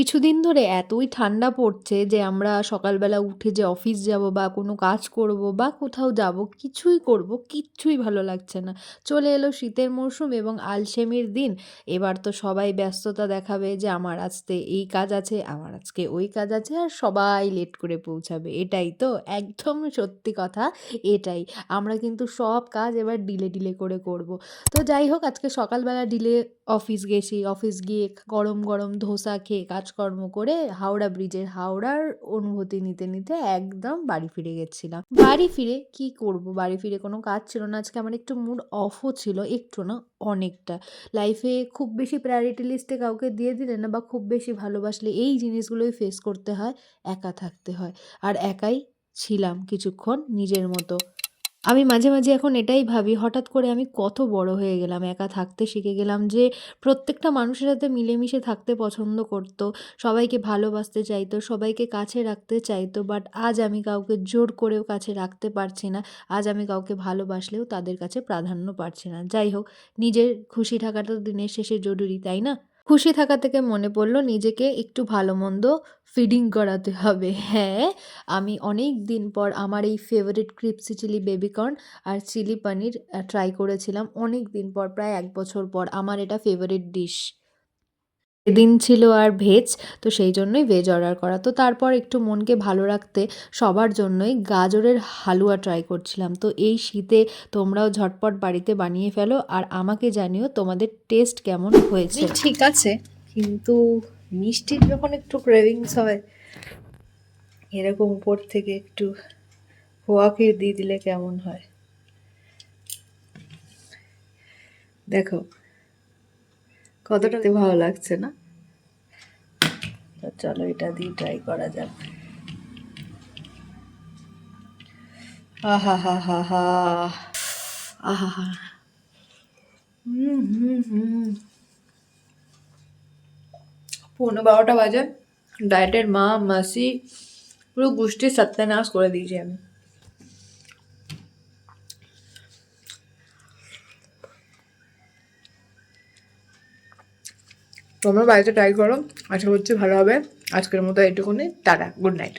কিছুদিন ধরে এতই ঠান্ডা পড়ছে যে আমরা সকালবেলা উঠে যে অফিস যাব বা কোনো কাজ করব বা কোথাও যাব কিছুই করব কিচ্ছুই ভালো লাগছে না। চলে এলো শীতের মরশুম এবং আলসেমির দিন। এবার তো সবাই ব্যস্ততা দেখাবে যে আমার আজকে এই কাজ আছে, আমার আজকে ওই কাজ আছে, আর সবাই লেট করে পৌঁছাবে। এটাই তো একদম সত্যি কথা, এটাই। আমরা কিন্তু সব কাজ এবার ডিলে করে করব। তো যাই হোক, আজকে সকালবেলা অফিস গেছি। অফিস গিয়ে গরম গরম ধোসা খেয়ে কাজকর্ম করে হাওড়ার অনুভূতি নিতে একদম বাড়ি ফিরে গেছিলাম। বাড়ি ফিরে কি করব, বাড়ি ফিরে কোনো কাজ ছিল না। আজকে আমার একটু মুড অফও ছিল, একটু না অনেকটা। লাইফে খুব বেশি প্রায়োরিটি লিস্টে কাউকে দিয়ে দিলে না, বা খুব বেশি ভালোবাসলে এই জিনিসগুলোই ফেস করতে হয়, একা থাকতে হয়। আর একাই ছিলাম কিছুক্ষণ নিজের মতো। আমি মাঝে এখন এটাই ভাবি, হঠাৎ করে আমি কত বড় হয়ে গেলাম। একা থাকতে শিখে গেলাম যে প্রত্যেকটা মানুষের সাথে মিলেমিশে থাকতে পছন্দ করত, সবাইকে ভালোবাসতে চাইতো, সবাইকে কাছে রাখতে চাইতো। বাট আজ আমি কাউকে জোর করেও কাছে রাখতে পারছি না। আজ আমি কাউকে ভালোবাসলেও তাদের কাছে প্রাধান্য পাচ্ছি না। যাই হোক, নিজের খুশি থাকাটা তো দিনের শেষে জরুরি, তাই না? খুশি থাকা থেকে মনে পড়ল নিজেকে একটু ভালো মন্দ ফিডিং করাতে হবে। হ্যাঁ, আমি অনেক দিন পর আমার এই ফেভারিট ক্রিপসি চিলি বেবিকর্ন আর চিলি পনির ট্রাই করেছিলাম। অনেক দিন পর, প্রায় ১ বছর পর আমার এটা ফেভারিট ডিশ। সেদিন ছিল আর ভেজ, তো সেই জন্যই ভেজ অর্ডার করা। তো তারপর একটু মনকে ভালো রাখতে সবার জন্যই গাজরের হালুয়া ট্রাই করছিলাম। তো এই শীতে তোমরাও ঝটপট বাড়িতে বানিয়ে ফেলো আর আমাকে জানিও তোমাদের টেস্ট কেমন হয়েছে। ঠিক আছে, কিন্তু মিষ্টির যখন একটু ক্রেভিংস হয়, এরকম উপর থেকে একটু খোয়া ক্ষীর দিয়ে দিলে কেমন হয় দেখো, কতটা ভালো লাগছে না? তো চলো এটা দিয়ে ট্রাই করা যাক। আহা হা হা হা, আহা হা, হুম। 11:15 বাজে, ডায়েটের মা মাসি পুরো গোষ্ঠীর সত্যানাশ করে দিয়েছি আমি। তোমরা বাড়িতে ট্রাই করো, আশা করছি ভালো হবে। আজকের মতো এইটুকুনি, টাটা, গুড নাইট।